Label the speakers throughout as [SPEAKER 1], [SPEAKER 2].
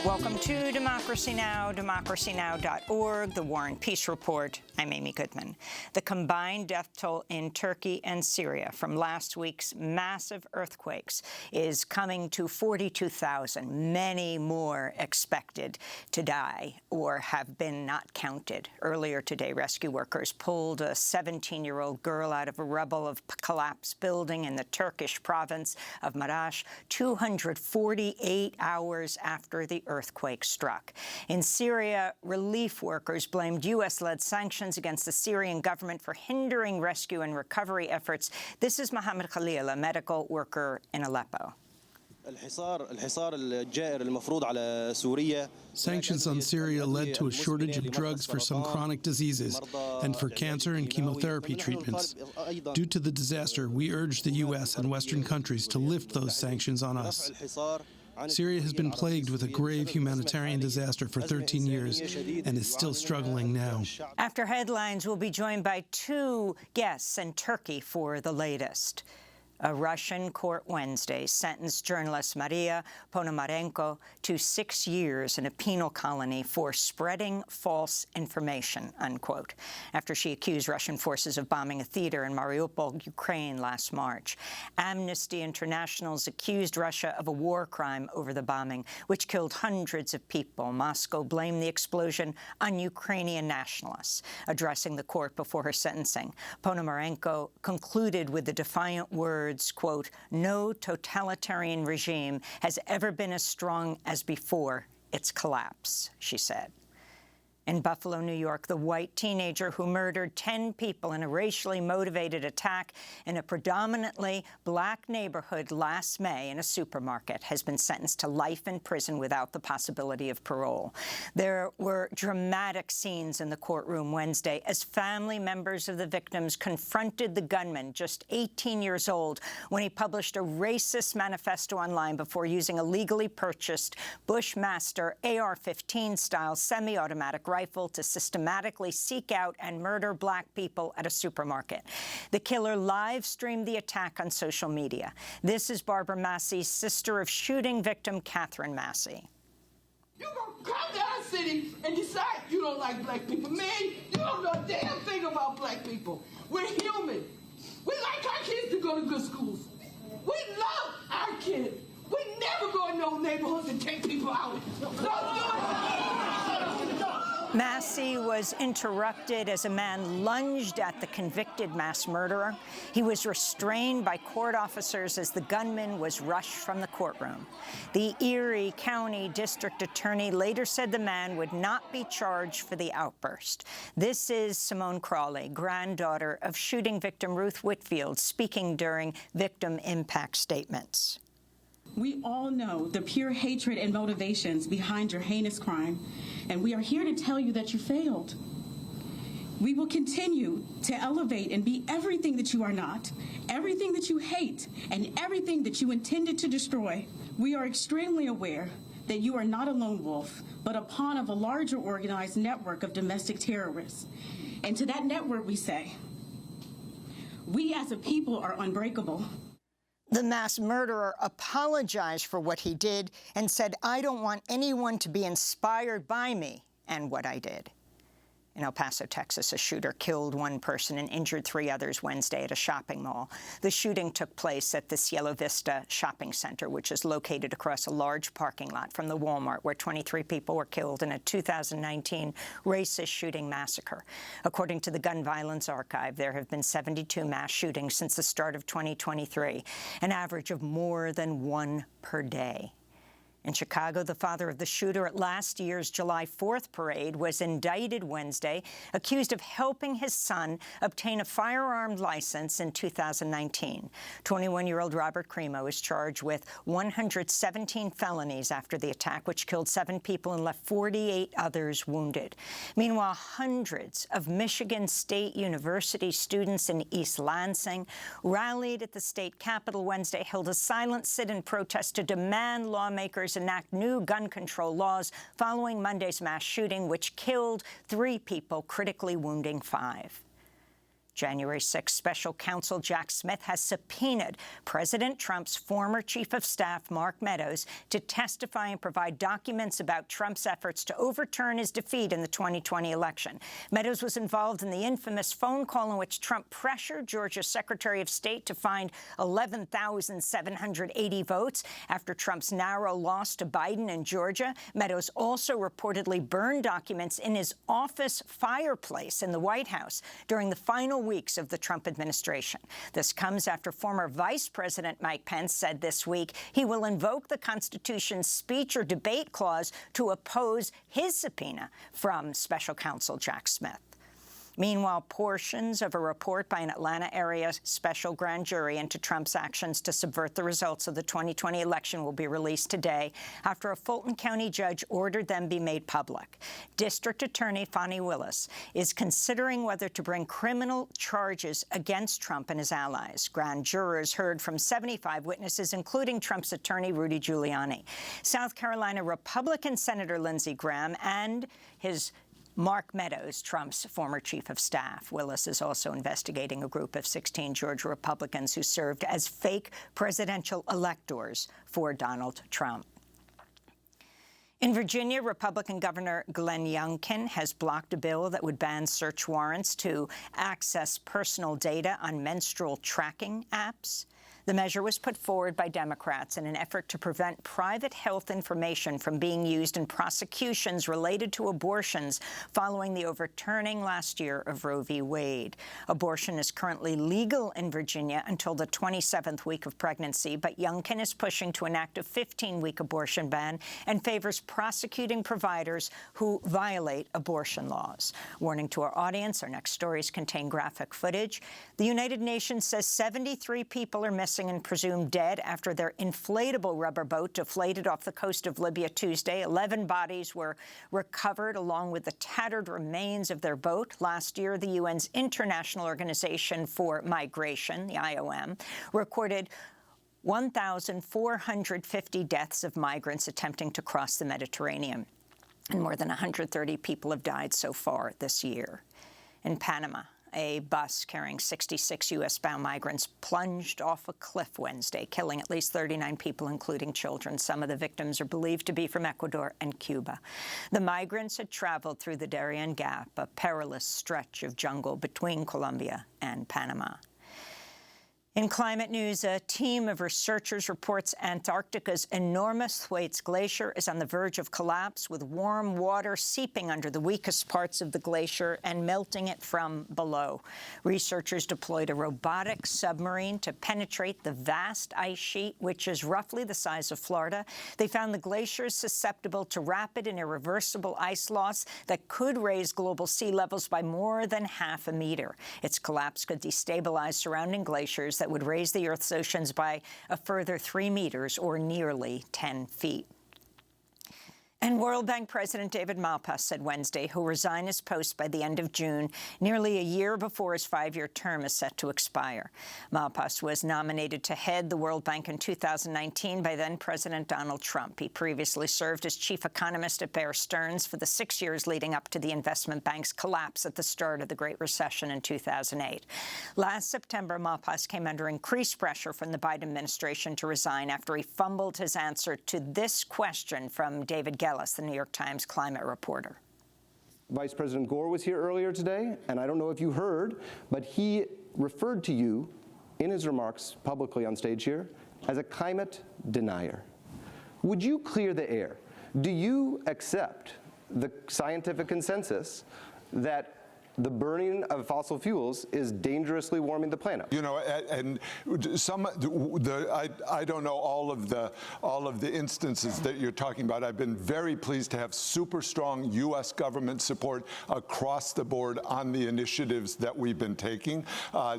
[SPEAKER 1] Welcome to Democracy Now!, democracynow.org, the War and Peace Report. I'm Amy Goodman. The combined death toll in Turkey and Syria from last week's massive earthquakes is coming to 42,000. Many more expected to die or have been not counted. Earlier today, rescue workers pulled a 17-year-old girl out of a rubble of collapsed building in the Turkish province of Maraş, 248 hours after the earthquake struck. In Syria, relief workers blamed U.S.-led sanctions against the Syrian government for hindering rescue and recovery efforts. This is Mohammed Khalil, a medical worker in Aleppo.
[SPEAKER 2] Sanctions on Syria led to a shortage of drugs for some chronic diseases and for cancer and chemotherapy treatments. Due to the disaster, we urge the U.S. and Western countries to lift those sanctions on us. Syria has been plagued with a grave humanitarian disaster for 13 years and is still struggling now.
[SPEAKER 1] After headlines, we'll be joined by two guests in Turkey for the latest. A Russian court Wednesday sentenced journalist Maria Ponomarenko to 6 years in a penal colony for spreading false information, unquote, after she accused Russian forces of bombing a theater in Mariupol, Ukraine last March. Amnesty International's accused Russia of a war crime over the bombing, which killed hundreds of people. Moscow blamed the explosion on Ukrainian nationalists. Addressing the court before her sentencing, Ponomarenko concluded with the defiant words, quote, "No totalitarian regime has ever been as strong as before its collapse," she said. In Buffalo, New York, the white teenager who murdered 10 people in a racially motivated attack in a predominantly black neighborhood last May in a supermarket has been sentenced to life in prison without the possibility of parole. There were dramatic scenes in the courtroom Wednesday as family members of the victims confronted the gunman, just 18 years old, when he published a racist manifesto online before using a legally purchased Bushmaster AR-15-style semi-automatic rifle to systematically seek out and murder black people at a supermarket. The killer live-streamed the attack on social media. This is Barbara Massey, sister of shooting victim Catherine Massey.
[SPEAKER 3] You gonna come to our city and decide you don't like black people. Man, you don't know a damn thing about black people. We're human. We like our kids to go to good schools. We love our kids. We never go in no neighborhoods and take people out. Don't do it.
[SPEAKER 1] Massey was interrupted as a man lunged at the convicted mass murderer. He was restrained by court officers as the gunman was rushed from the courtroom. The Erie County District Attorney later said the man would not be charged for the outburst. This is Simone Crawley, granddaughter of shooting victim Ruth Whitfield, speaking during victim impact statements.
[SPEAKER 4] We all know the pure hatred and motivations behind your heinous crime, and we are here to tell you that you failed. We will continue to elevate and be everything that you are not, everything that you hate, and everything that you intended to destroy. We are extremely aware that you are not a lone wolf, but a pawn of a larger organized network of domestic terrorists. And to that network we say, we as a people are unbreakable.
[SPEAKER 1] The mass murderer apologized for what he did and said, "I don't want anyone to be inspired by me and what I did." In El Paso, Texas, a shooter killed one person and injured 3 others Wednesday at a shopping mall. The shooting took place at the Cielo Vista shopping center, which is located across a large parking lot from the Walmart, where 23 people were killed in a 2019 racist shooting massacre. According to the Gun Violence Archive, there have been 72 mass shootings since the start of 2023, an average of more than 1 per day. In Chicago, the father of the shooter at last year's July 4th parade was indicted Wednesday, accused of helping his son obtain a firearm license in 2019. 21-year-old Robert Crimo is charged with 117 felonies after the attack, which killed 7 people and left 48 others wounded. Meanwhile, hundreds of Michigan State University students in East Lansing rallied at the state capitol Wednesday, held a silent sit-in protest to demand lawmakers enact new gun control laws following Monday's mass shooting, which killed 3 people, critically wounding 5. January 6, Special Counsel Jack Smith has subpoenaed President Trump's former Chief of Staff, Mark Meadows, to testify and provide documents about Trump's efforts to overturn his defeat in the 2020 election. Meadows was involved in the infamous phone call in which Trump pressured Georgia's Secretary of State to find 11,780 votes after Trump's narrow loss to Biden in Georgia. Meadows also reportedly burned documents in his office fireplace in the White House during the final weeks of the Trump administration. This comes after former Vice President Mike Pence said this week he will invoke the Constitution's speech or debate clause to oppose his subpoena from Special Counsel Jack Smith. Meanwhile, portions of a report by an Atlanta area special grand jury into Trump's actions to subvert the results of the 2020 election will be released today after a Fulton County judge ordered them be made public. District Attorney Fani Willis is considering whether to bring criminal charges against Trump and his allies. Grand jurors heard from 75 witnesses, including Trump's attorney Rudy Giuliani. South Carolina Republican Senator Lindsey Graham and his Mark Meadows, Trump's former chief of staff. Willis is also investigating a group of 16 Georgia Republicans who served as fake presidential electors for Donald Trump. In Virginia, Republican Governor Glenn Youngkin has blocked a bill that would ban search warrants to access personal data on menstrual tracking apps. The measure was put forward by Democrats in an effort to prevent private health information from being used in prosecutions related to abortions following the overturning last year of Roe v. Wade. Abortion is currently legal in Virginia until the 27th week of pregnancy, but Youngkin is pushing to enact a 15-week abortion ban and favors prosecuting providers who violate abortion laws. Warning to our audience, our next stories contain graphic footage. The United Nations says 73 people are missing and presumed dead after their inflatable rubber boat deflated off the coast of Libya Tuesday. 11 bodies were recovered along with the tattered remains of their boat. Last year, the UN's International Organization for Migration, the IOM, recorded 1,450 deaths of migrants attempting to cross the Mediterranean, and more than 130 people have died so far this year. In Panama, a bus carrying 66 U.S.-bound migrants plunged off a cliff Wednesday, killing at least 39 people, including children. Some of the victims are believed to be from Ecuador and Cuba. The migrants had traveled through the Darien Gap, a perilous stretch of jungle between Colombia and Panama. In climate news, a team of researchers reports Antarctica's enormous Thwaites Glacier is on the verge of collapse, with warm water seeping under the weakest parts of the glacier and melting it from below. Researchers deployed a robotic submarine to penetrate the vast ice sheet, which is roughly the size of Florida. They found the glacier is susceptible to rapid and irreversible ice loss that could raise global sea levels by more than half a meter. Its collapse could destabilize surrounding glaciers that would raise the Earth's oceans by a further 3 meters, or nearly 10 feet. And World Bank President David Malpass said Wednesday he'll resign his post by the end of June, nearly a year before his 5-year term is set to expire. Malpass was nominated to head the World Bank in 2019 by then-President Donald Trump. He previously served as chief economist at Bear Stearns for the 6 years leading up to the investment bank's collapse at the start of the Great Recession in 2008. Last September, Malpass came under increased pressure from the Biden administration to resign after he fumbled his answer to this question from David Gellis, the New York Times climate reporter.
[SPEAKER 5] Vice President Gore was here earlier today, and I don't know if you heard, but he referred to you in his remarks publicly on stage here as a climate denier. Would you clear the air? Do you accept the scientific consensus that the burning of fossil fuels is dangerously warming the planet?
[SPEAKER 6] You know, and I don't know all of the instances that you're talking about. I've been very pleased to have super strong U.S. government support across the board on the initiatives that we've been taking.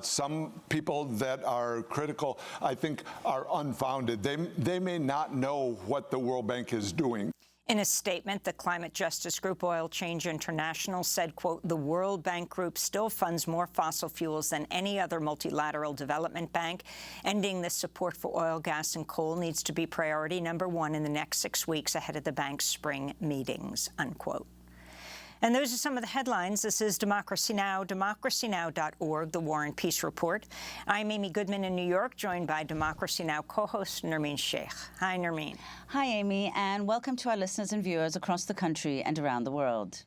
[SPEAKER 6] Some people that are critical, I think, are unfounded. They may not know what the World Bank is doing.
[SPEAKER 1] In a statement, the climate justice group Oil Change International said, quote, the World Bank Group still funds more fossil fuels than any other multilateral development bank. Ending this support for oil, gas, and coal needs to be priority number 1 in the next 6 weeks ahead of the bank's spring meetings, unquote. And those are some of the headlines. This is Democracy Now!, democracynow.org, the War and Peace Report. I'm Amy Goodman in New York, joined by Democracy Now! Co-host Nermeen Sheikh. Hi, Nermeen.
[SPEAKER 7] Hi, Amy, and welcome to our listeners and viewers across the country and around the world.